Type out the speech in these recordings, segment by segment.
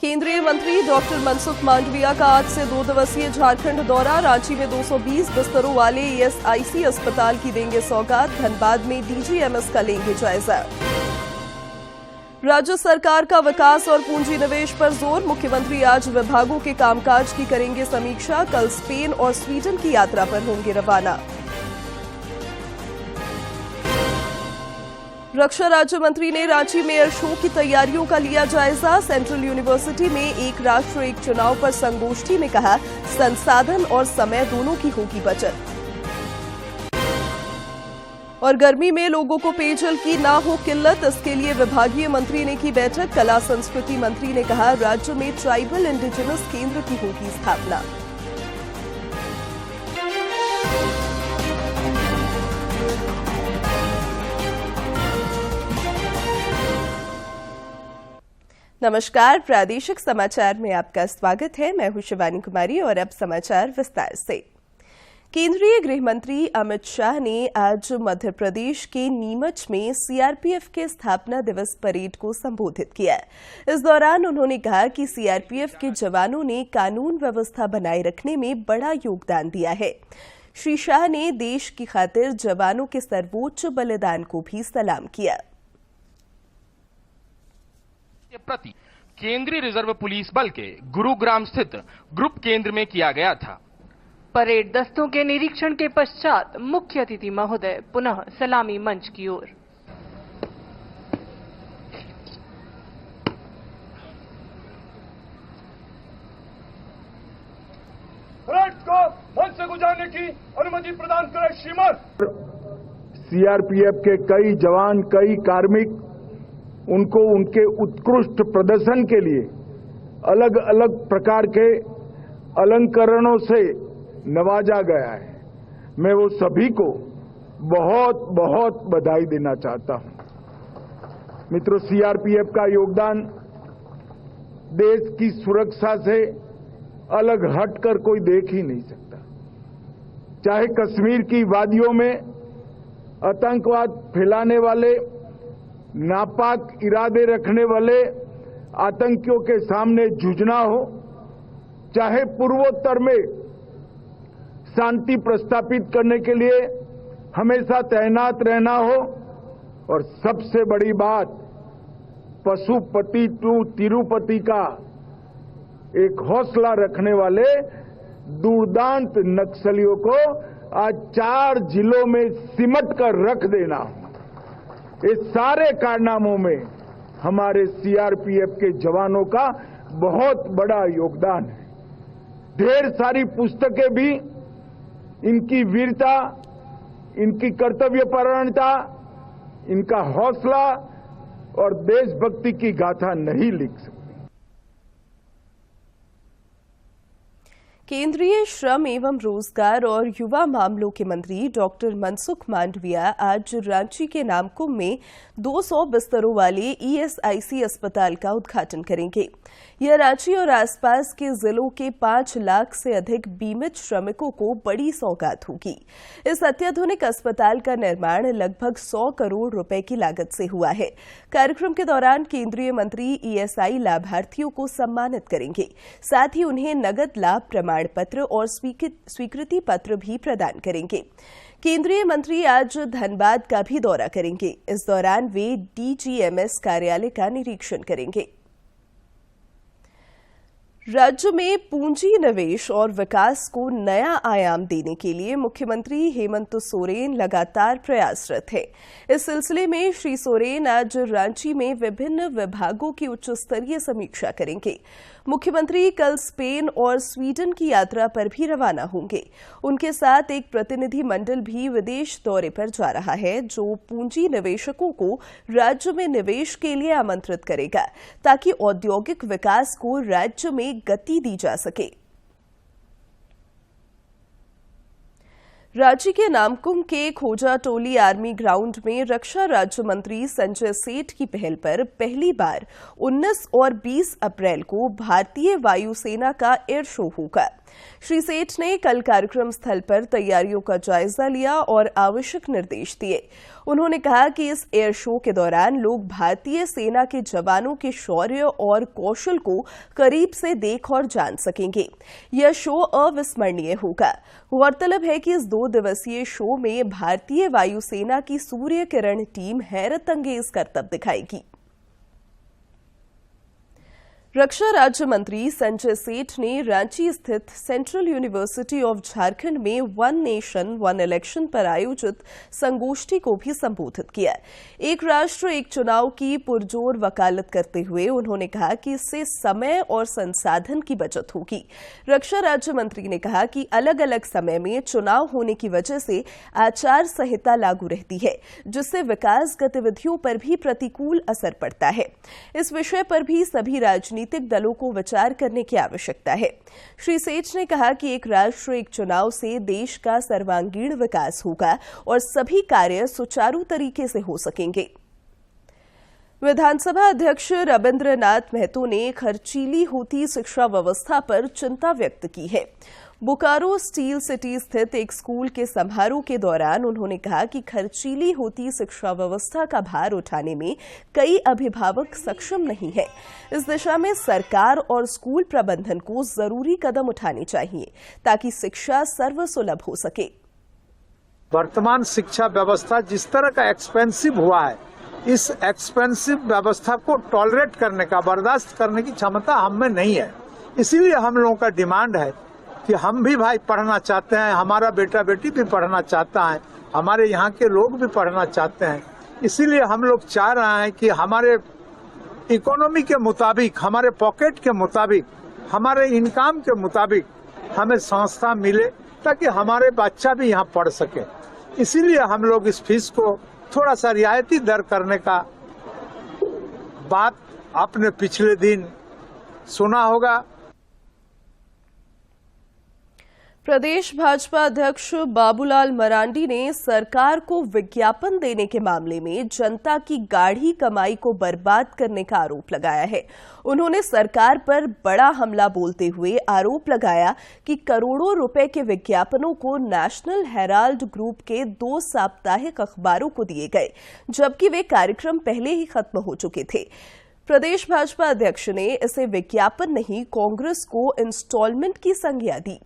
केंद्रीय मंत्री डॉक्टर मनसुख मांडविया का आज से 2 दिवसीय झारखंड दौरा। रांची में 220 बिस्तरों वाले ईएसआईसी अस्पताल की देंगे सौगात। धनबाद में डीजीएमएस का लेंगे जायजा। राज्य सरकार का विकास और पूंजी निवेश पर जोर। मुख्यमंत्री आज विभागों के कामकाज की करेंगे समीक्षा। कल स्पेन और स्वीडन की यात्रा पर होंगे रवाना। रक्षा राज्य मंत्री ने रांची में एयर शो की तैयारियों का लिया जायजा। सेंट्रल यूनिवर्सिटी में एक राष्ट्र एक चुनाव पर संगोष्ठी में कहा, संसाधन और समय दोनों की होगी बचत। और गर्मी में लोगों को पेयजल की ना हो किल्लत, इसके लिए विभागीय मंत्री ने की बैठक। कला संस्कृति मंत्री ने कहा, राज्य में ट्राइबल इंडिजिनस केंद्र की होगी स्थापना। नमस्कार, प्रादेशिक समाचार में आपका स्वागत है। मैं हूं शिवानी कुमारी और अब समाचार विस्तार से। केंद्रीय गृह मंत्री अमित शाह ने आज मध्य प्रदेश के नीमच में सीआरपीएफ के स्थापना दिवस परेड को संबोधित किया। इस दौरान उन्होंने कहा कि सीआरपीएफ के जवानों ने कानून व्यवस्था बनाए रखने में बड़ा योगदान दिया है। श्री शाह ने देश की खातिर जवानों के सर्वोच्च बलिदान को भी सलाम किया। के प्रति केंद्रीय रिजर्व पुलिस बल के गुरुग्राम स्थित ग्रुप केंद्र में किया गया था। परेड दस्तों के निरीक्षण के पश्चात मुख्य अतिथि महोदय पुनः सलामी मंच की ओर। परेड को मंच से गुजारने की अनुमति प्रदान करें श्रीमान। सीआरपीएफ के कई जवान, कई कार्मिक, उनको उनके उत्कृष्ट प्रदर्शन के लिए अलग अलग प्रकार के अलंकरणों से नवाजा गया है। मैं वो सभी को बहुत बहुत बधाई देना चाहता हूं। मित्रों, सीआरपीएफ का योगदान देश की सुरक्षा से अलग हटकर कोई देख ही नहीं सकता। चाहे कश्मीर की वादियों में आतंकवाद फैलाने वाले, नापाक इरादे रखने वाले आतंकियों के सामने जूझना हो, चाहे पूर्वोत्तर में शांति प्रस्थापित करने के लिए हमेशा तैनात रहना हो, और सबसे बड़ी बात, पशुपति टू तिरुपति का एक हौसला रखने वाले दुर्दांत नक्सलियों को आज 4 जिलों में सिमट कर रख देना हो। इस सारे कारनामों में हमारे सीआरपीएफ के जवानों का बहुत बड़ा योगदान है। ढेर सारी पुस्तकें भी इनकी वीरता, इनकी कर्तव्यपरायणता, इनका हौसला और देशभक्ति की गाथा नहीं लिख सकती। केंद्रीय श्रम एवं रोजगार और युवा मामलों के मंत्री डॉक्टर मनसुख मांडविया आज रांची के नामकुम में 200 बिस्तरों वाले ईएसआईसी अस्पताल का उद्घाटन करेंगे। यह रांची और आसपास के जिलों के 5 लाख से अधिक बीमित श्रमिकों को बड़ी सौगात होगी। इस अत्याधुनिक अस्पताल का निर्माण लगभग 100 करोड़ रुपए की लागत से हुआ है। कार्यक्रम के दौरान केंद्रीय मंत्री ईएसआई लाभार्थियों को सम्मानित करेंगे। साथ ही उन्हें नगद लाभ प्रमाण पत्र और स्वीकृति पत्र भी प्रदान करेंगे। केंद्रीय मंत्री आज धनबाद का भी दौरा करेंगे। इस दौरान वे डीजीएमएस कार्यालय का निरीक्षण करेंगे। राज्य में पूंजी निवेश और विकास को नया आयाम देने के लिए मुख्यमंत्री हेमंत सोरेन लगातार प्रयासरत हैं। इस सिलसिले में श्री सोरेन आज रांची में विभिन्न विभागों की उच्च स्तरीय समीक्षा करेंगे। मुख्यमंत्री कल स्पेन और स्वीडन की यात्रा पर भी रवाना होंगे। उनके साथ एक प्रतिनिधि मंडल भी विदेश दौरे पर जा रहा है, जो पूंजी निवेशकों को राज्य में निवेश के लिए आमंत्रित करेगा, ताकि औद्योगिक विकास को राज्य में गति दी जा सके। रांची के नामकुम के खोजा टोली आर्मी ग्राउंड में रक्षा राज्य मंत्री संजय सेठ की पहल पर पहली बार 19 और 20 अप्रैल को भारतीय वायुसेना का एयर शो होगा। श्री सेठ ने कल कार्यक्रम स्थल पर तैयारियों का जायजा लिया और आवश्यक निर्देश दिए। उन्होंने कहा कि इस एयर शो के दौरान लोग भारतीय सेना के जवानों के शौर्य और कौशल को करीब से देख और जान सकेंगे। यह शो अविस्मरणीय होगा। गौरतलब है कि इस 2 दिवसीय शो में भारतीय वायुसेना की सूर्य किरण टीम हैरत अंगेज करतब दिखाएगी। रक्षा राज्य मंत्री संजय सेठ ने रांची स्थित सेंट्रल यूनिवर्सिटी ऑफ झारखंड में वन नेशन वन इलेक्शन पर आयोजित संगोष्ठी को भी संबोधित किया। एक राष्ट्र एक चुनाव की पुरजोर वकालत करते हुए उन्होंने कहा कि इससे समय और संसाधन की बचत होगी। रक्षा राज्य मंत्री ने कहा कि अलग अलग समय में चुनाव होने की वजह से आचार संहिता लागू रहती है, जिससे विकास गतिविधियों पर भी प्रतिकूल असर पड़ता है। इस विषय पर भी सभी राजनीतिक दलों को विचार करने की आवश्यकता है। श्री सेठ ने कहा कि एक राष्ट्र एक चुनाव से देश का सर्वांगीण विकास होगा और सभी कार्य सुचारू तरीके से हो सकेंगे। विधानसभा अध्यक्ष रविंद्रनाथ महतो ने खर्चीली होती शिक्षा व्यवस्था पर चिंता व्यक्त की है। बोकारो स्टील सिटी स्थित एक स्कूल के समारोह के दौरान उन्होंने कहा कि खर्चीली होती शिक्षा व्यवस्था का भार उठाने में कई अभिभावक सक्षम नहीं है। इस दिशा में सरकार और स्कूल प्रबंधन को जरूरी कदम उठाने चाहिए ताकि शिक्षा सर्वसुलभ हो सके। वर्तमान शिक्षा व्यवस्था जिस तरह का एक्सपेंसिव हुआ है, इस एक्सपेंसिव व्यवस्था को टॉलरेट करने का, बर्दाश्त करने की क्षमता हम में नहीं है। इसीलिए हम लोगों का डिमांड है कि हम भी भाई पढ़ना चाहते हैं, हमारा बेटा बेटी भी पढ़ना चाहता है, हमारे यहाँ के लोग भी पढ़ना चाहते हैं। इसीलिए हम लोग चाह रहे हैं कि हमारे इकोनॉमी के मुताबिक, हमारे पॉकेट के मुताबिक, हमारे इनकम के मुताबिक हमें संस्था मिले ताकि हमारे बच्चा भी यहाँ पढ़ सके। इसीलिए हम लोग इस फीस को थोड़ा सा रियायती दर करने का बात आपने पिछले दिन सुना होगा। प्रदेश भाजपा अध्यक्ष बाबूलाल मरांडी ने सरकार को विज्ञापन देने के मामले में जनता की गाढ़ी कमाई को बर्बाद करने का आरोप लगाया है। उन्होंने सरकार पर बड़ा हमला बोलते हुए आरोप लगाया कि करोड़ों रुपए के विज्ञापनों को नेशनल हेराल्ड ग्रुप के 2 साप्ताहिक अखबारों को दिए गए, जबकि वे कार्यक्रम पहले ही खत्म हो चुके थे। प्रदेश भाजपा अध्यक्ष ने इसे विज्ञापन नहीं, कांग्रेस को इंस्टॉलमेंट की संज्ञा दी।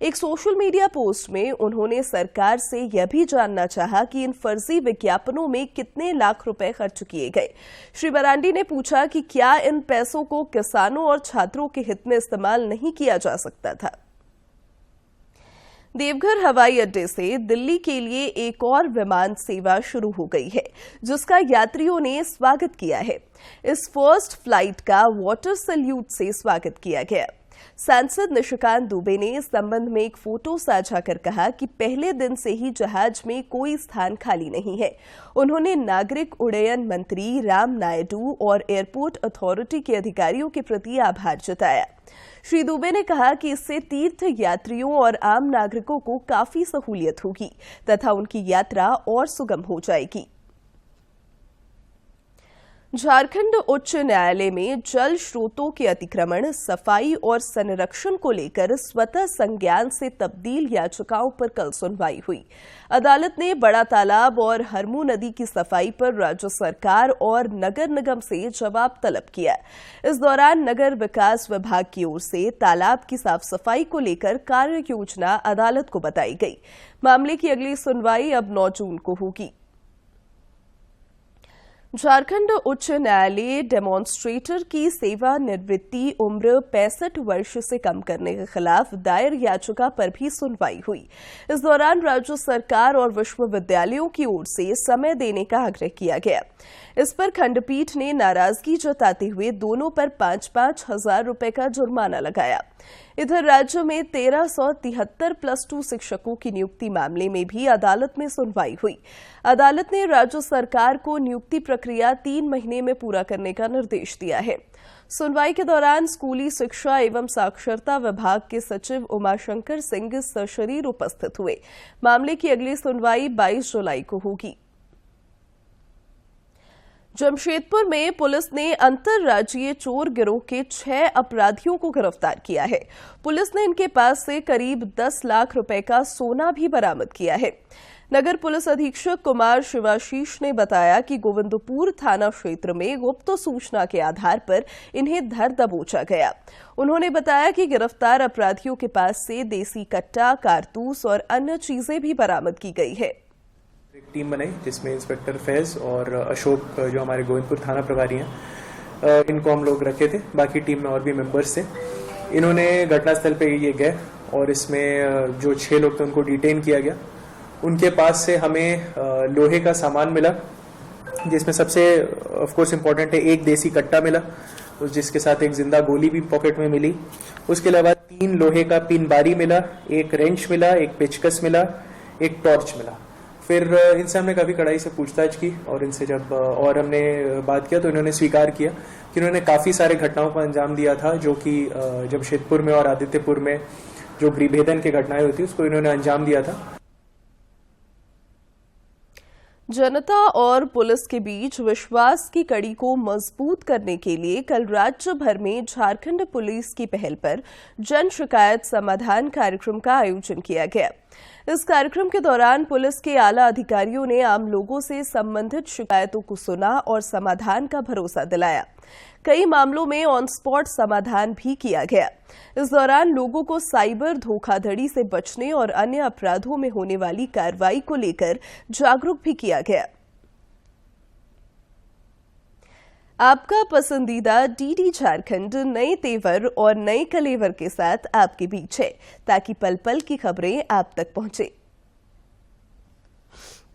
एक सोशल मीडिया पोस्ट में उन्होंने सरकार से यह भी जानना चाहा कि इन फर्जी विज्ञापनों में कितने लाख रुपए खर्च किए गए। श्री मरांडी ने पूछा कि क्या इन पैसों को किसानों और छात्रों के हित में इस्तेमाल नहीं किया जा सकता था। देवघर हवाई अड्डे से दिल्ली के लिए एक और विमान सेवा शुरू हो गई है, जिसका यात्रियों ने स्वागत किया है। इस फर्स्ट फ्लाइट का वाटर सैल्यूट से स्वागत किया गया। सांसद निशिकांत दुबे ने इस संबंध में एक फोटो साझा कर कहा कि पहले दिन से ही जहाज में कोई स्थान खाली नहीं है। उन्होंने नागरिक उड्डयन मंत्री राम नायडू और एयरपोर्ट अथॉरिटी के अधिकारियों के प्रति आभार जताया। श्री दुबे ने कहा कि इससे तीर्थ यात्रियों और आम नागरिकों को काफी सहूलियत होगी तथा उनकी यात्रा और सुगम हो जाएगी। झारखंड उच्च न्यायालय में जल स्रोतों के अतिक्रमण, सफाई और संरक्षण को लेकर स्वतः संज्ञान से तब्दील याचिकाओं पर कल सुनवाई हुई। अदालत ने बड़ा तालाब और हरमू नदी की सफाई पर राज्य सरकार और नगर निगम से जवाब तलब किया। इस दौरान नगर विकास विभाग की ओर से तालाब की साफ सफाई को लेकर कार्य योजना अदालत को बताई गई। मामले की अगली सुनवाई अब 9 जून को होगी। झारखंड उच्च न्यायालय डेमोन्स्ट्रेटर की सेवानिवृत्ति उम्र 65 वर्ष से कम करने के खिलाफ दायर याचिका पर भी सुनवाई हुई। इस दौरान राज्य सरकार और विश्वविद्यालयों की ओर से समय देने का आग्रह किया गया। इस पर खंडपीठ ने नाराजगी जताते हुए दोनों पर 5-5 हजार रुपए का जुर्माना लगाया। इधर राज्य में 1373 +2 शिक्षकों की नियुक्ति मामले में भी अदालत में सुनवाई हुई। अदालत ने राज्य सरकार को नियुक्ति प्रक्रिया 3 महीने में पूरा करने का निर्देश दिया है। सुनवाई के दौरान स्कूली शिक्षा एवं साक्षरता विभाग के सचिव उमाशंकर सिंह सशरीर उपस्थित हुए। मामले की अगली सुनवाई 22 जुलाई को होगी। जमशेदपुर में पुलिस ने अंतर्राज्यीय चोर गिरोह के 6 अपराधियों को गिरफ्तार किया है। पुलिस ने इनके पास से करीब 10 लाख रुपए का सोना भी बरामद किया है। नगर पुलिस अधीक्षक कुमार शिवाशीष ने बताया कि गोविंदपुर थाना क्षेत्र में गुप्त सूचना के आधार पर इन्हें धर दबोचा गया। उन्होंने बताया कि गिरफ्तार अपराधियों के पास से देसी कट्टा, कारतूस और अन्य चीजें भी बरामद की गई है। एक टीम बनाई जिसमें इंस्पेक्टर फैज और अशोक जो हमारे गोविंदपुर थाना प्रभारी हैं, इनको हम लोग रखे थे। बाकी टीम में और भी मेंबर्स थे। इन्होंने घटनास्थल पे ये गए और इसमें जो 6 लोग थे उनको डिटेन किया गया। उनके पास से हमें लोहे का सामान मिला, जिसमें सबसे ऑफकोर्स इम्पोर्टेंट है एक देसी कट्टा मिला, जिसके साथ एक जिंदा गोली भी पॉकेट में मिली। उसके अलावा 3 लोहे का पिन बारी मिला, एक रेंच मिला, एक पेचकस मिला, एक टॉर्च मिला। फिर इनसे हमने काफी कड़ाई से पूछताछ की और इनसे जब और हमने बात किया तो इन्होंने स्वीकार किया कि इन्होंने काफी सारे घटनाओं को अंजाम दिया था, जो कि जमशेदपुर में और आदित्यपुर में जो गृहभेदन की घटनाएं होती उसको इन्होंने अंजाम दिया था। जनता और पुलिस के बीच विश्वास की कड़ी को मजबूत करने के लिए कल राज्य भर में झारखंड पुलिस की पहल पर जन शिकायत समाधान कार्यक्रम का आयोजन किया गया। इस कार्यक्रम के दौरान पुलिस के आला अधिकारियों ने आम लोगों से संबंधित शिकायतों को सुना और समाधान का भरोसा दिलाया। कई मामलों में ऑन स्पॉट समाधान भी किया गया। इस दौरान लोगों को साइबर धोखाधड़ी से बचने और अन्य अपराधों में होने वाली कार्रवाई को लेकर जागरूक भी किया गया। आपका पसंदीदा डीडी झारखंड नए तेवर और नए कलेवर के साथ आपके बीच है, ताकि पल पल की खबरें आप तक पहुंचे।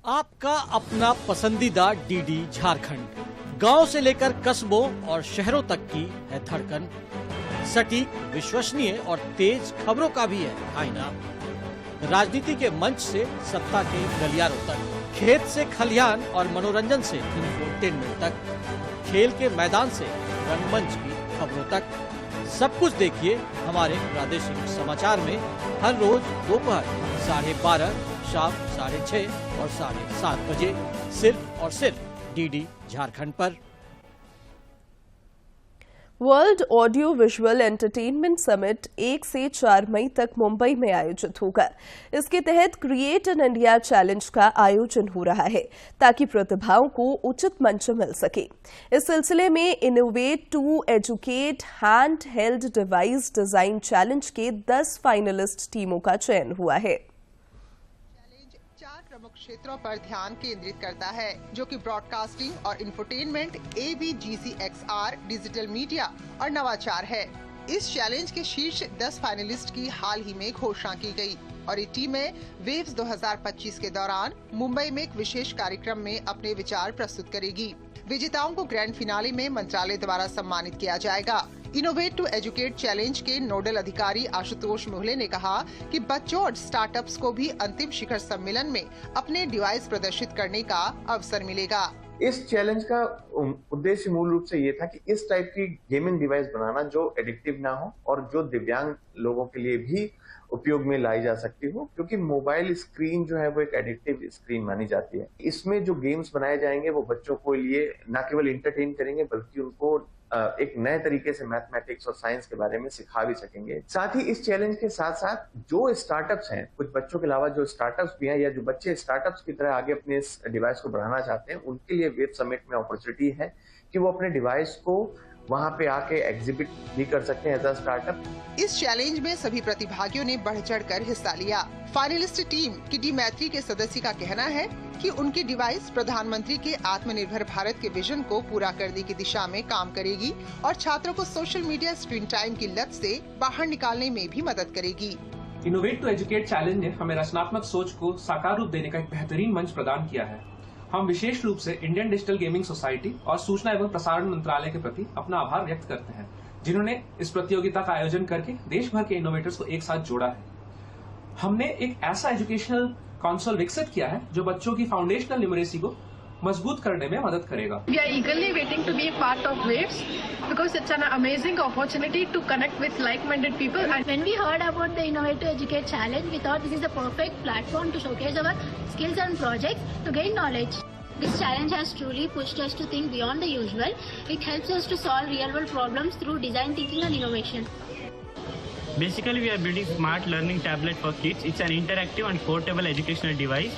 आपका अपना पसंदीदा डीडी झारखंड, गांव से लेकर कस्बों और शहरों तक की है धड़कन। सटीक, विश्वसनीय और तेज खबरों का भी है आईना। राजनीति के मंच से सत्ता के गलियारों तक, खेत से खलिहान और मनोरंजन से इंफोटेनमेंट तक, खेल के मैदान से रंगमंच की खबरों तक, सब कुछ देखिए हमारे प्रादेशिक समाचार में हर रोज दोपहर 12:30, शाम 6:30 और 7:30 बजे, सिर्फ और सिर्फ डीडी झारखंड पर। World audio visual entertainment summit 1 से 4 मई तक मुंबई में आयोजित होगा। इसके तहत क्रिएट इन इंडिया चैलेंज का आयोजन हो रहा है, ताकि प्रतिभाओं को उचित मंच मिल सके। इस सिलसिले में innovate to educate hand held device design challenge के 10 फाइनलिस्ट टीमों का चयन हुआ है। प्रमुख क्षेत्रों पर ध्यान केंद्रित करता है, जो कि ब्रॉडकास्टिंग और इंफोटेनमेंट, AVGCXR, डिजिटल मीडिया और नवाचार है। इस चैलेंज के शीर्ष 10 फाइनलिस्ट की हाल ही में घोषणा की गई और ये टीमें वेव्स 2025 के दौरान मुंबई में एक विशेष कार्यक्रम में अपने विचार प्रस्तुत करेगी। विजेताओं को ग्रैंड फिनाले में मंत्रालय द्वारा सम्मानित किया जाएगा। इनोवेट टू एजुकेट चैलेंज के नोडल अधिकारी आशुतोष मोहले ने कहा कि बच्चों और स्टार्टअप्स को भी अंतिम शिखर सम्मेलन में अपने डिवाइस प्रदर्शित करने का अवसर मिलेगा। इस चैलेंज का उद्देश्य मूल रूप से ये था कि इस टाइप की गेमिंग डिवाइस बनाना जो एडिक्टिव ना हो और जो दिव्यांग लोगों के लिए भी उपयोग में लाई जा सकती हो, क्योंकि मोबाइल स्क्रीन जो है वो एक एडिक्टिव स्क्रीन मानी जाती है। इसमें जो गेम्स बनाए जाएंगे वो बच्चों को लिए न केवल इंटरटेन करेंगे बल्कि उनको एक नए तरीके से मैथमेटिक्स और साइंस के बारे में सिखा भी सकेंगे। साथ ही इस चैलेंज के साथ साथ जो स्टार्टअप्स हैं, कुछ बच्चों के अलावा जो स्टार्टअप्स भी हैं या जो बच्चे स्टार्टअप्स की तरह आगे अपने इस डिवाइस को बढ़ाना चाहते हैं, उनके लिए वेब समिट में अपॉर्चुनिटी है कि वो अपने डिवाइस को वहां पे आके एग्जिबिट भी कर सकते हैं एज अ स्टार्टअप। इस चैलेंज में सभी प्रतिभागियों ने बढ़ चढ़ कर हिस्सा लिया। फाइनलिस्ट टीम की डी मैत्री के सदस्य का कहना है कि उनकी डिवाइस प्रधानमंत्री के आत्मनिर्भर भारत के विजन को पूरा करने की दिशा में काम करेगी और छात्रों को सोशल मीडिया स्क्रीन टाइम की लत से बाहर निकालने में भी मदद करेगी। इनोवेट टू एजुकेट चैलेंज ने हमें रचनात्मक सोच को साकार रूप देने का एक बेहतरीन मंच प्रदान किया है। हम विशेष रूप से इंडियन डिजिटल गेमिंग सोसाइटी और सूचना एवं प्रसारण मंत्रालय के प्रति अपना आभार व्यक्त करते हैं, जिन्होंने इस प्रतियोगिता का आयोजन करके देश भर के इनोवेटर्स को एक साथ जोड़ा है। हमने एक ऐसा एजुकेशनल कंसोल विकसित किया है जो बच्चों की फाउंडेशनल न्यूमरेसी को मजबूत करने में मदद करेगा। We are eagerly waiting to be a part of WAVES because it's an amazing opportunity to connect with like-minded people. And when we heard about the Innovate to Educate Challenge, we thought this is the perfect platform to showcase our skills and projects to gain knowledge. This challenge has truly pushed us to think beyond the usual. It helps us to solve real-world problems through design thinking and innovation. Basically, we are building smart learning tablet for kids. It's an interactive and portable educational device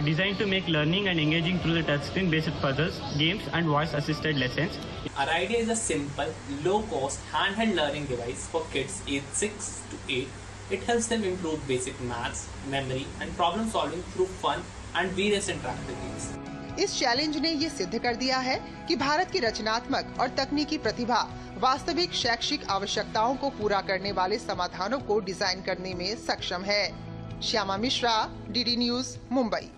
designed to make learning and engaging through the touchscreen based puzzles, games and voice assisted lessons. Our idea is a simple, low-cost handheld learning device for kids aged 6 to 8. It helps them improve basic maths, memory and problem solving through fun and various interactive games. इस challenge ने ये सिद्ध कर दिया है कि भारत की रचनात्मक और तकनीकी प्रतिभा वास्तविक शैक्षिक आवश्यकताओं को पूरा करने वाले समाधानों को डिजाइन करने में सक्षम है। Shyama Mishra, DD news, Mumbai.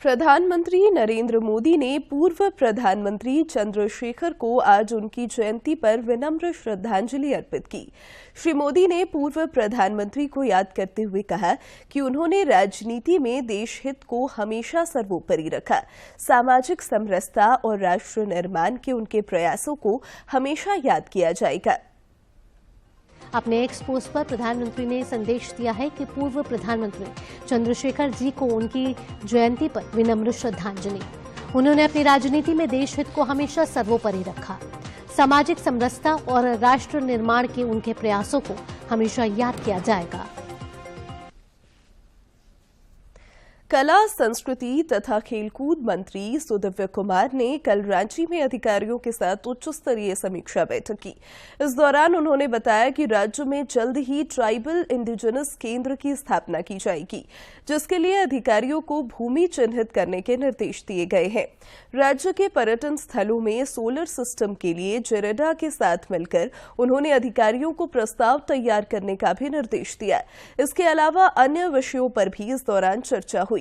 प्रधानमंत्री नरेंद्र मोदी ने पूर्व प्रधानमंत्री चंद्रशेखर को आज उनकी जयंती पर विनम्र श्रद्धांजलि अर्पित की। श्री मोदी ने पूर्व प्रधानमंत्री को याद करते हुए कहा कि उन्होंने राजनीति में देश हित को हमेशा सर्वोपरि रखा। सामाजिक समरसता और राष्ट्र निर्माण के उनके प्रयासों को हमेशा याद किया जाएगा। अपने एक्स पोस्ट पर प्रधानमंत्री ने संदेश दिया है कि पूर्व प्रधानमंत्री चंद्रशेखर जी को उनकी जयंती पर विनम्र श्रद्धांजलि। उन्होंने अपनी राजनीति में देश हित को हमेशा सर्वोपरि रखा। सामाजिक समरसता और राष्ट्र निर्माण के उनके प्रयासों को हमेशा याद किया जाएगा। कला, संस्कृति तथा खेलकूद मंत्री सुदिव्य कुमार ने कल रांची में अधिकारियों के साथ उच्च स्तरीय समीक्षा बैठक की। इस दौरान उन्होंने बताया कि राज्य में जल्द ही ट्राइबल इंडिजिनस केंद्र की स्थापना की जाएगी, जिसके लिए अधिकारियों को भूमि चिन्हित करने के निर्देश दिए गए हैं। राज्य के पर्यटन स्थलों में सोलर सिस्टम के लिए जेरेडा के साथ मिलकर उन्होंने अधिकारियों को प्रस्ताव तैयार करने का भी निर्देश दिया। इसके अलावा अन्य विषयों पर भी इस दौरान चर्चा हुई।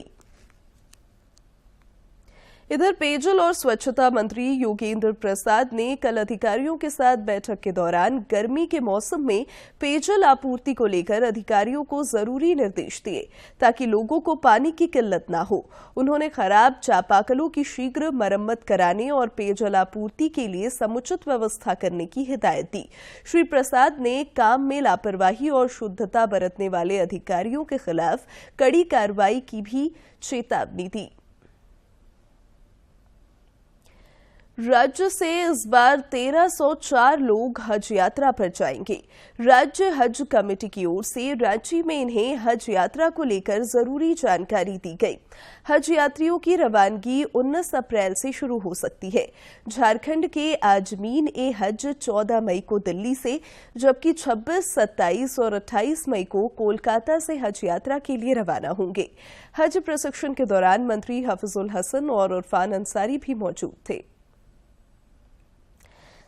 इधर पेयजल और स्वच्छता मंत्री योगेंद्र प्रसाद ने कल अधिकारियों के साथ बैठक के दौरान गर्मी के मौसम में पेयजल आपूर्ति को लेकर अधिकारियों को जरूरी निर्देश दिए ताकि लोगों को पानी की किल्लत न हो। उन्होंने खराब चापाकलों की शीघ्र मरम्मत कराने और पेयजल आपूर्ति के लिए समुचित व्यवस्था करने की हिदायत दी। श्री प्रसाद ने काम में लापरवाही और शुद्धता बरतने वाले अधिकारियों के खिलाफ कड़ी कार्रवाई की भी चेतावनी दी। राज्य से इस बार 1304 लोग हज यात्रा पर जाएंगे। राज्य हज कमेटी की ओर से रांची में इन्हें हज यात्रा को लेकर जरूरी जानकारी दी गई। हज यात्रियों की रवानगी 19 अप्रैल से शुरू हो सकती है। झारखंड के आजमीन ए हज 14 मई को दिल्ली से, जबकि 26, 27 और 28 मई को कोलकाता से हज यात्रा के लिए रवाना होंगे। हज प्रशिक्षण के दौरान मंत्री हफीजुल हसन और इरफान अंसारी भी मौजूद थे।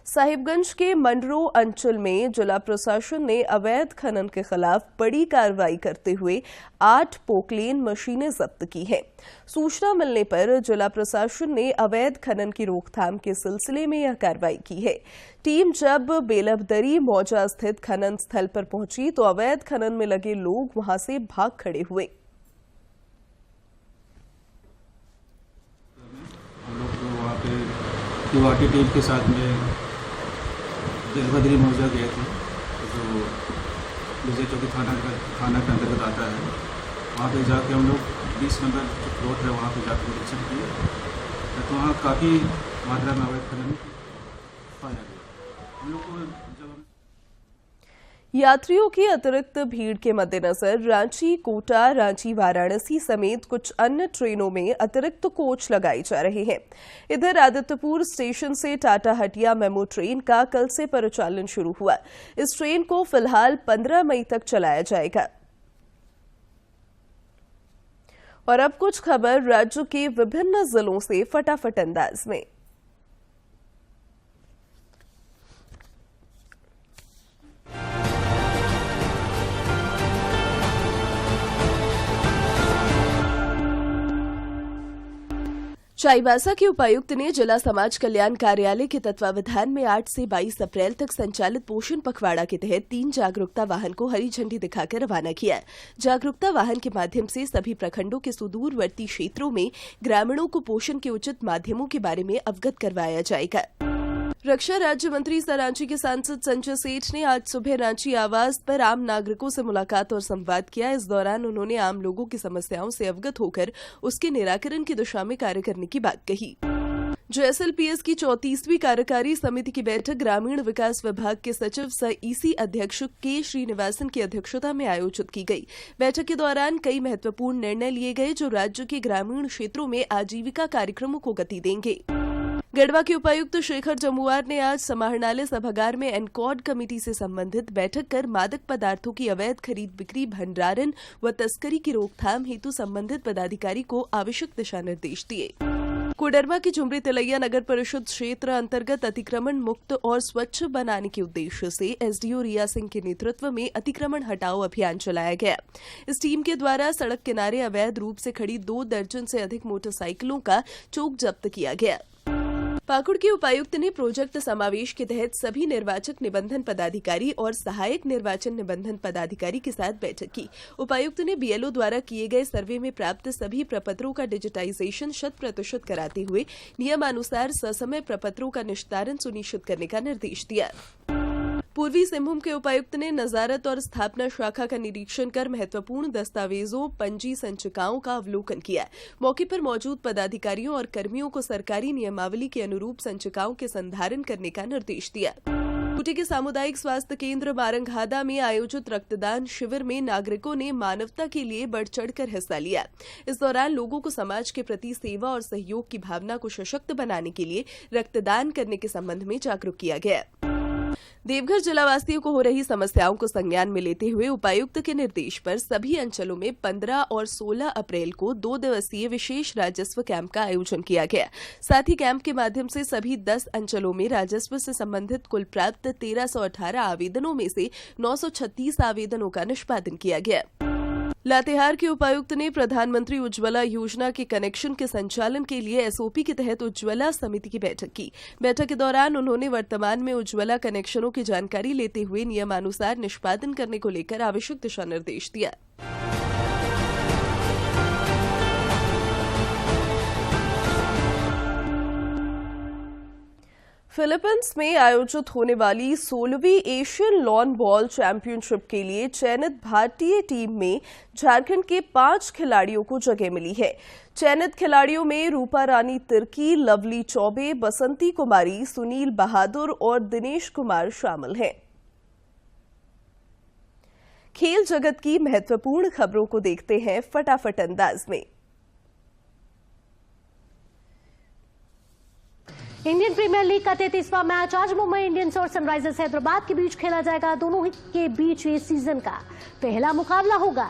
साहिबगंज के मंडरो अंचल में जिला प्रशासन ने अवैध खनन के खिलाफ बड़ी कार्रवाई करते हुए 8 पोकलेन मशीनें जब्त की हैं। सूचना मिलने पर जिला प्रशासन ने अवैध खनन की रोकथाम के सिलसिले में यह कार्रवाई की है। टीम जब बेलबदरी मौजा स्थित खनन स्थल पर पहुंची तो अवैध खनन में लगे लोग वहां से भाग खड़े हुए। हम लोग वहाँ पे युवाटी टीम के साथ में बेलबदरी मौजा गए थे, जो विजय चौकी थाना के अंतर्गत आता है। वहाँ पे जाके हम लोग 20 नंबर जो प्लॉट है वहाँ पे जाकर निरीक्षण किए तो वहाँ काफ़ी मात्रा में अवैध खनन पाया गया। हम लोग को जब यात्रियों की अतिरिक्त भीड़ के मद्देनजर रांची, कोटा, रांची, वाराणसी समेत कुछ अन्य ट्रेनों में अतिरिक्त कोच लगाए जा रहे हैं। इधर आदित्यपुर स्टेशन से टाटा हटिया मेमो ट्रेन का कल से परिचालन शुरू हुआ। इस ट्रेन को फिलहाल 15 मई तक चलाया जाएगा। और अब कुछ खबर राज्य के विभिन्न जिलों से फटाफट अंदाज में। चाईबासा के उपायुक्त ने जिला समाज कल्याण कार्यालय के तत्वावधान में 8 से 22 अप्रैल तक संचालित पोषण पखवाड़ा के तहत 3 जागरूकता वाहन को हरी झंडी दिखाकर रवाना किया। जागरूकता वाहन के माध्यम से सभी प्रखंडों के सुदूरवर्ती क्षेत्रों में ग्रामीणों को पोषण के उचित माध्यमों के बारे में अवगत करवाया जाएगा। रक्षा राज्य मंत्री सह रांची के सांसद संजय सेठ ने आज सुबह रांची आवास पर आम नागरिकों से मुलाकात और संवाद किया। इस दौरान उन्होंने आम लोगों की समस्याओं से अवगत होकर उसके निराकरण की दिशा में कार्य करने की बात कही। JSLPS की 34वीं कार्यकारी समिति की बैठक ग्रामीण विकास विभाग के सचिव सह EC अध्यक्ष के श्रीनिवासन की अध्यक्षता में आयोजित की गई। बैठक के दौरान कई महत्वपूर्ण निर्णय लिए गए जो राज्य के ग्रामीण क्षेत्रों में आजीविका कार्यक्रमों को गति देंगे। गढ़वा के उपायुक्त शेखर जमुआर ने आज समाहरणालय सभागार में एनकॉर्ड कमेटी से संबंधित बैठक कर मादक पदार्थों की अवैध खरीद बिक्री, भंडारण व तस्करी की रोकथाम हेतु संबंधित पदाधिकारी को आवश्यक दिशा निर्देश दिए। कोडरमा की झुमरी तिलैया नगर परिषद क्षेत्र अंतर्गत अतिक्रमण मुक्त और स्वच्छ बनाने के उद्देश्य से SDO रिया सिंह के नेतृत्व में अतिक्रमण हटाओ अभियान चलाया गया। इस टीम के द्वारा सड़क किनारे अवैध रूप से खड़ी 2 दर्जन से अधिक मोटरसाइकिलों का चोक जब्त किया गया। पाकुड़ के उपायुक्त ने प्रोजेक्ट समावेश के तहत सभी निर्वाचक निबंधन पदाधिकारी और सहायक निर्वाचन निबंधन पदाधिकारी के साथ बैठक की। उपायुक्त ने BLO द्वारा किए गए सर्वे में प्राप्त सभी प्रपत्रों का डिजिटाइजेशन 100% कराते हुए नियमानुसार ससमय प्रपत्रों का निस्तारण सुनिश्चित करने का निर्देश दिया। पूर्वी सिंहभूम के उपायुक्त ने नजारत और स्थापना शाखा का निरीक्षण कर महत्वपूर्ण दस्तावेजों, पंजी संचिकाओं का अवलोकन किया। मौके पर मौजूद पदाधिकारियों और कर्मियों को सरकारी नियमावली के अनुरूप संचिकाओं के संधारण करने का निर्देश दिया। खूंटी के सामुदायिक स्वास्थ्य केंद्र मारंगहादा में आयोजित रक्तदान शिविर में नागरिकों ने मानवता के लिए बढ़ चढ़कर हिस्सा लिया। इस दौरान लोगों को समाज के प्रति सेवा और सहयोग की भावना को सशक्त बनाने के लिए रक्तदान करने के संबंध में जागरूक किया गया। देवघर जिलावासियों को हो रही समस्याओं को संज्ञान में लेते हुए उपायुक्त के निर्देश पर सभी अंचलों में 15 और 16 अप्रैल को 2 दिवसीय विशेष राजस्व कैंप का आयोजन किया गया। साथ ही कैंप के माध्यम से सभी 10 अंचलों में राजस्व से संबंधित कुल प्राप्त 1318 आवेदनों में से 936 आवेदनों का निष्पादन किया गया। लातेहार के उपायुक्त ने प्रधानमंत्री उज्ज्वला योजना के कनेक्शन के संचालन के लिए SOP के तहत उज्ज्वला समिति की बैठक की। बैठक के दौरान उन्होंने वर्तमान में उज्ज्वला कनेक्शनों की जानकारी लेते हुए नियमानुसार निष्पादन करने को लेकर आवश्यक दिशा निर्देश दिया। फिलीपींस में आयोजित होने वाली 16वीं एशियन लॉन बॉल चैंपियनशिप के लिए चयनित भारतीय टीम में झारखंड के 5 खिलाड़ियों को जगह मिली है। चयनित खिलाड़ियों में रूपा रानी तिर्की, लवली चौबे, बसंती कुमारी, सुनील बहादुर और दिनेश कुमार शामिल हैं। खेल जगत की महत्वपूर्ण खबरों को देखते हैं फटाफट अंदाज में। इंडियन प्रीमियर लीग का 33वां मैच आज मुंबई इंडियंस और सनराइजर्स हैदराबाद के बीच खेला जाएगा। दोनों ही के बीच ये सीजन का पहला मुकाबला होगा।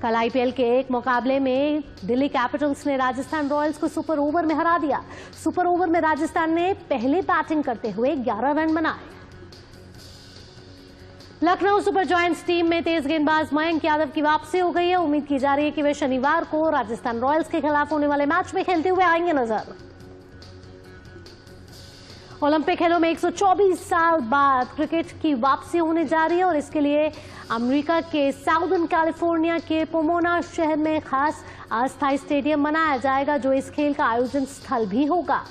कल IPL के एक मुकाबले में दिल्ली कैपिटल्स ने राजस्थान रॉयल्स को सुपर ओवर में हरा दिया। सुपर ओवर में राजस्थान ने पहले बैटिंग करते हुए 11 रन बनाए। लखनऊ सुपर जायंट्स टीम में तेज गेंदबाज मयंक यादव की वापसी हो गई है। उम्मीद की जा रही है कि वे शनिवार को राजस्थान रॉयल्स के खिलाफ होने वाले मैच में खेलते हुए आएंगे नजर। ओलंपिक खेलों में 124 साल बाद क्रिकेट की वापसी होने जा रही है और इसके लिए अमेरिका के साउदर्न कैलिफोर्निया के पोमोना शहर में खास अस्थायी स्टेडियम बनाया जाएगा जो इस खेल का आयोजन स्थल भी होगा।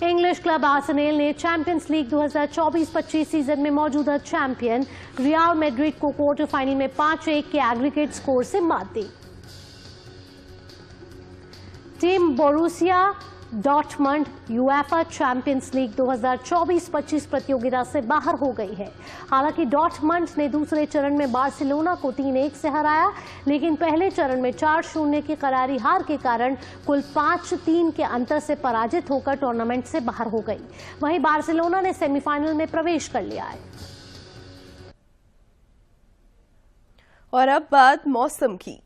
इंग्लिश क्लब आर्सेनल ने चैंपियंस लीग 2024-25 सीजन में मौजूदा चैंपियन रियल मैड्रिड को क्वार्टर फाइनल में 5-1 के एग्रीगेट स्कोर से मात दी। Team Borussia Dortmund UEFA Champions League 2024-25 प्रतियोगिता से बाहर हो गई है। हालांकि डॉर्टमंड ने दूसरे चरण में बार्सिलोना को 3-1 से हराया, लेकिन पहले चरण में 4-0 की करारी हार के कारण कुल 5-3 के अंतर से पराजित होकर टूर्नामेंट से बाहर हो गई। वहीं बार्सिलोना ने सेमीफाइनल में प्रवेश कर लिया है। और अब बात मौसम की।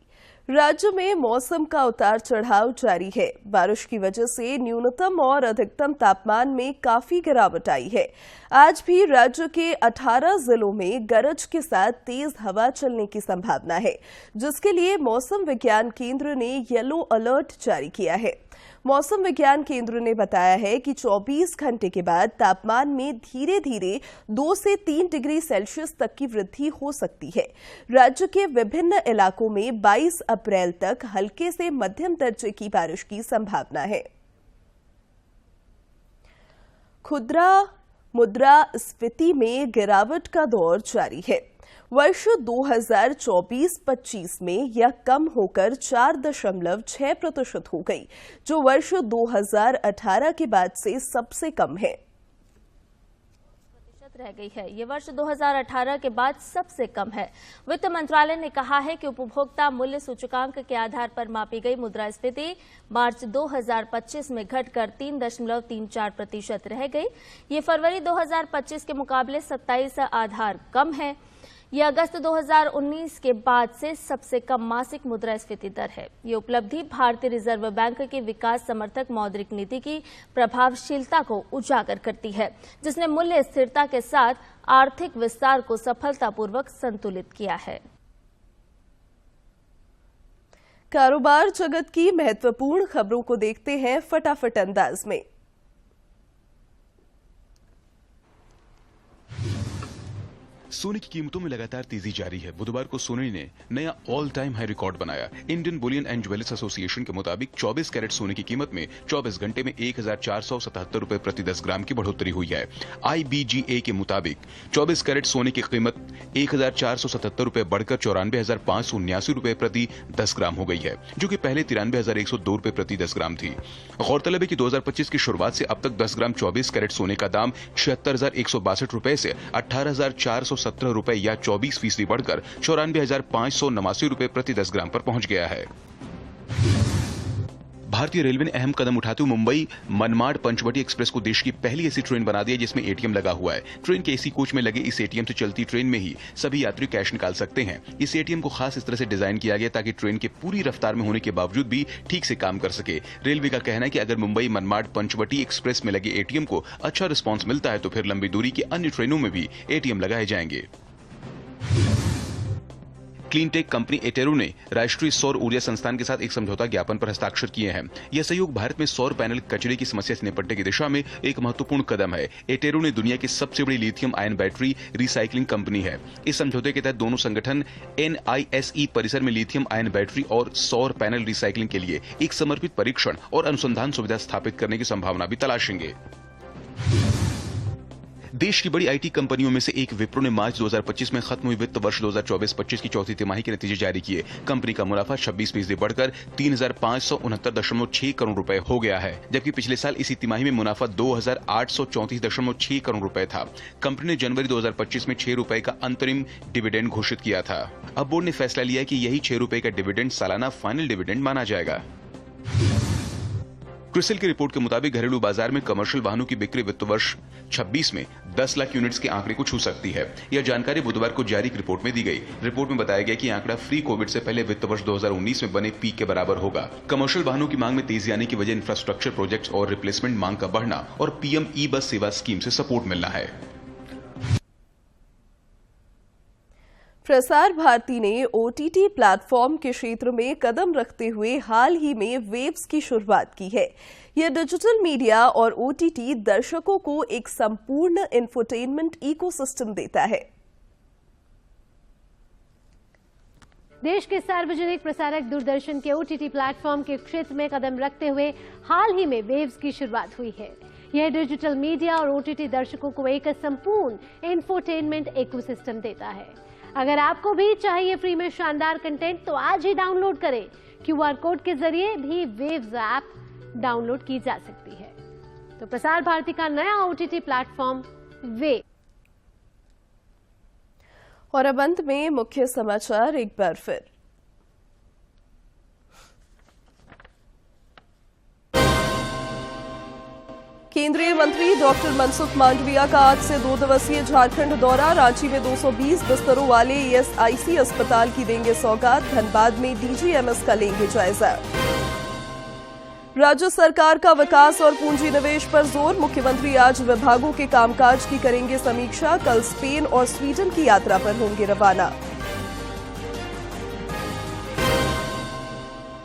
राज्य में मौसम का उतार चढ़ाव जारी है। बारिश की वजह से न्यूनतम और अधिकतम तापमान में काफी गिरावट आई है। आज भी राज्य के 18 जिलों में गरज के साथ तेज हवा चलने की संभावना है, जिसके लिए मौसम विज्ञान केंद्र ने येलो अलर्ट जारी किया है। मौसम विज्ञान केंद्र ने बताया है कि 24 घंटे के बाद तापमान में धीरे धीरे 2 से 3 डिग्री सेल्सियस तक की वृद्धि हो सकती है। राज्य के विभिन्न इलाकों में 22 अप्रैल तक हल्के से मध्यम दर्जे की बारिश की संभावना है। खुदरा मुद्रास्फीति में गिरावट का दौर जारी है। वर्ष 2024-25 में यह कम होकर 4.6% हो गई, जो वर्ष 2018 के बाद से सबसे कम है। रह गई है। ये वर्ष 2018 के बाद सबसे कम है। वित्त मंत्रालय ने कहा है कि उपभोक्ता मूल्य सूचकांक के आधार पर मापी गई मुद्रास्फीति मार्च 2025 में घटकर 3.34% रह गई। ये फरवरी 2025 के मुकाबले 27 आधार कम है। यह अगस्त 2019 के बाद से सबसे कम मासिक मुद्रास्फीति दर है। ये उपलब्धि भारतीय रिजर्व बैंक की विकास समर्थक मौद्रिक नीति की प्रभावशीलता को उजागर करती है, जिसने मूल्य स्थिरता के साथ आर्थिक विस्तार को सफलतापूर्वक संतुलित किया है। कारोबार जगत की महत्वपूर्ण खबरों को देखते हैं फटाफट अंदाज में। सोने की कीमतों में लगातार तेजी जारी है। बुधवार को सोने ने नया ऑल टाइम हाई रिकॉर्ड बनाया। Indian Boolean and jewellers association के मुताबिक 24 कैरेट सोने की कीमत में 24 घंटे में 1477 रुपए प्रति 10 ग्राम की बढ़ोतरी हुई है। IBGA के मुताबिक 24 कैरेट सोने की कीमत 1477 रुपए बढ़कर 94,579 रुपए प्रति 10 ग्राम हो गई है, जो कि पहले 93,102 रुपए प्रति 10 ग्राम थी। गौरतलब है कि 2025 की शुरुआत से अब तक 10 ग्राम 24 कैरेट सोने का दाम 76,162 रुपए से 18,417 रुपए या 24% बढ़कर 94,589 रुपए प्रति 10 ग्राम पर पहुंच गया है। भारतीय रेलवे ने अहम कदम उठाते हुए मुंबई मनमाड पंचवटी एक्सप्रेस को देश की पहली ऐसी ट्रेन बना दी है जिसमें एटीएम लगा हुआ है। ट्रेन के एसी कोच में लगे इस एटीएम से चलती ट्रेन में ही सभी यात्री कैश निकाल सकते हैं। इस एटीएम को खास इस तरह से डिजाइन किया गया ताकि ट्रेन के पूरी रफ्तार में होने के बावजूद भी ठीक से काम कर सके। रेलवे का कहना है कि अगर मुंबई मनमाड पंचवटी एक्सप्रेस में लगे एटीएम को अच्छा रिस्पॉन्स मिलता है तो फिर लंबी दूरी की अन्य ट्रेनों में भी एटीएम लगाए जाएंगे। क्लीनटेक कंपनी एटेरो ने राष्ट्रीय सौर ऊर्जा संस्थान के साथ एक समझौता ज्ञापन पर हस्ताक्षर किए हैं। यह सहयोग भारत में सौर पैनल कचरे की समस्या से निपटने की दिशा में एक महत्वपूर्ण कदम है। एटेरो ने दुनिया की सबसे बड़ी lithium ion battery recycling company है। इस समझौते के तहत दोनों संगठन NISE परिसर में लिथियम आयन बैटरी और सौर पैनल रिसाइकलिंग के लिए एक समर्पित परीक्षण और अनुसंधान सुविधा स्थापित करने की संभावना भी तलाशेंगे। देश की बड़ी आईटी कंपनियों में से एक विप्रो ने मार्च 2025 में खत्म हुई वित्त वर्ष 2024-25 की चौथी तिमाही के नतीजे जारी किए। कंपनी का मुनाफा 26% बढ़कर 3,569.6 करोड़ रुपए हो गया है, जबकि पिछले साल इसी तिमाही में मुनाफा 2,834.6 करोड़ रुपए था। कंपनी ने जनवरी 2025 में 6 रुपए का अंतरिम डिविडेंड घोषित किया था। अब बोर्ड ने फैसला लिया कि यही 6 रुपए का डिविडेंड सालाना फाइनल डिविडेंड माना जाएगा। क्रिसिल की रिपोर्ट के मुताबिक घरेलू बाजार में कमर्शियल वाहनों की बिक्री वित्त वर्ष 26 में 10 लाख यूनिट्स के आंकड़े को छू सकती है। यह जानकारी बुधवार को जारी एक रिपोर्ट में दी गई। रिपोर्ट में बताया गया कि आंकड़ा फ्री कोविड से पहले वित्त वर्ष 2019 में बने पीक के बराबर होगा। कमर्शियल वाहनों की मांग में तेजी आने की वजह इंफ्रास्ट्रक्चर प्रोजेक्ट्स और रिप्लेसमेंट मांग का बढ़ना और PM ई-बस सेवा स्कीम से सपोर्ट मिलना है। प्रसार भारती ने OTT प्लेटफॉर्म के क्षेत्र में कदम रखते हुए हाल ही में वेव्स की शुरुआत की है। यह डिजिटल मीडिया और OTT दर्शकों को एक संपूर्ण इंफोटेनमेंट इकोसिस्टम देता है। देश के सार्वजनिक प्रसारक दूरदर्शन के OTT प्लेटफॉर्म के क्षेत्र में कदम रखते हुए हाल ही में वेव्स की शुरुआत हुई है। यह डिजिटल मीडिया और OTT दर्शकों को एक संपूर्ण इंफोटेनमेंट इकोसिस्टम देता है। अगर आपको भी चाहिए फ्री में शानदार कंटेंट तो आज ही डाउनलोड करें। QR कोड के जरिए भी वेव्स ऐप डाउनलोड की जा सकती है। तो प्रसार भारती का नया OTT प्लेटफॉर्म वेव। और अब अंत में मुख्य समाचार एक बार फिर। केंद्रीय मंत्री डॉक्टर मनसुख मांडविया का आज से 2 दिवसीय झारखंड दौरा। रांची में 220 बिस्तरों वाले ईएसआईसी अस्पताल की देंगे सौगात। धनबाद में डीजीएमएस का लेंगे जायजा। राज्य सरकार का विकास और पूंजी निवेश पर जोर। मुख्यमंत्री आज विभागों के कामकाज की करेंगे समीक्षा। कल स्पेन और स्वीडन की यात्रा पर होंगे रवाना।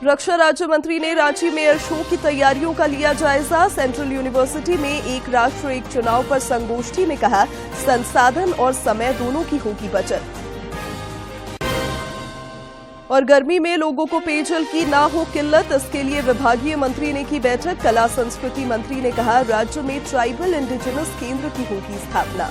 रक्षा राज्य मंत्री ने रांची में एयर शो की तैयारियों का लिया जायजा। सेंट्रल यूनिवर्सिटी में एक राष्ट्र एक चुनाव पर संगोष्ठी में कहा, संसाधन और समय दोनों की होगी बचत। और गर्मी में लोगों को पेयजल की ना हो किल्लत, इसके लिए विभागीय मंत्री ने की बैठक। कला संस्कृति मंत्री ने कहा, राज्य में ट्राइबल इंडिजिनस केंद्र की होगी स्थापना।